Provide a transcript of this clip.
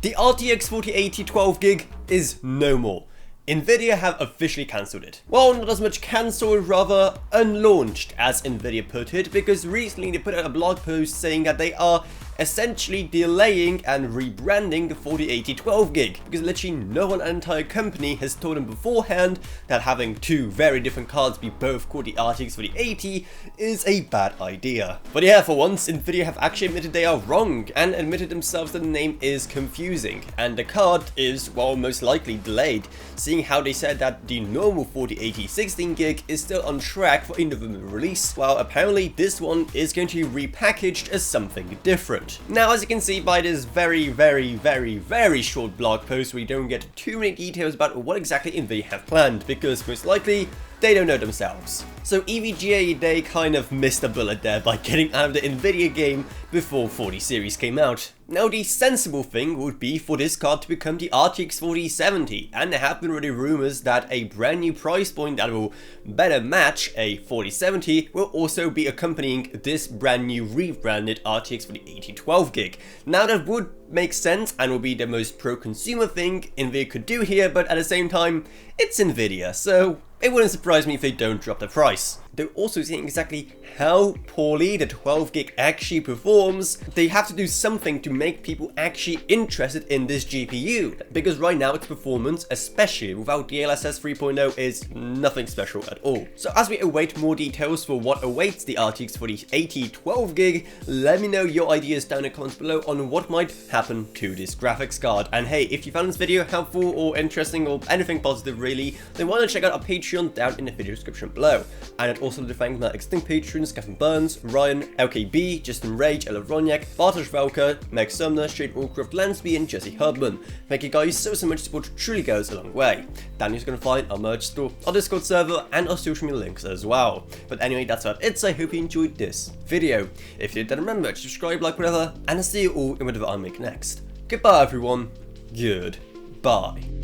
The RTX 4080 12GB is no more. Nvidia have officially cancelled it. Well, not as much cancelled, rather unlaunched, as Nvidia put it, because recently they put out a blog post saying that they are essentially delaying and rebranding the 4080 12GB, because literally no one at the entire company has told them beforehand that having two very different cards be both called the RTX 4080 is a bad idea. But yeah, for once, Nvidia have actually admitted they are wrong, and admitted themselves that the name is confusing, and the card is, well, most likely delayed, seeing how they said that the normal 4080 16GB is still on track for a November release, while apparently this one is going to be repackaged as something different. Now, as you can see by this very short blog post, we don't get too many details about what exactly Nvidia have planned, because most likely they don't know themselves. So EVGA, they kind of missed a bullet there by getting out of the Nvidia game before 40 series came out. Now, the sensible thing would be for this card to become the RTX 4070, and there have been already rumors that a brand new price point that will better match a 4070 will also be accompanying this brand new rebranded RTX 4080 12GB. Now, that would make sense and will be the most pro-consumer thing Nvidia could do here, but at the same time, it's Nvidia, so it wouldn't surprise me if they don't drop the price. They're also seeing exactly how poorly the 12GB actually performs. They have to do something to make people actually interested in this GPU, because right now its performance, especially without DLSS 3.0, is nothing special at all. So as we await more details for what awaits the RTX 4080 12GB, let me know your ideas down in the comments below on what might happen to this graphics card. And hey, if you found this video helpful or interesting or anything positive really, then why not check out our Patreon down in the video description below. And I'd also like to thank my extinct patrons Gavin Burns, Ryan, LKB, Justin Rage, Ella Roniak, Bartosz Valka, Meg Sumner, Straight Warcraft Lansby, and Jesse Hubman. Thank you guys so much, support truly goes a long way. Down here is going to find our merch store, our Discord server, and our social media links as well. But anyway, that's about it, so I hope you enjoyed this video. If you did, then remember to subscribe, like, whatever, and I'll see you all in whatever I make next. Goodbye everyone, goodbye.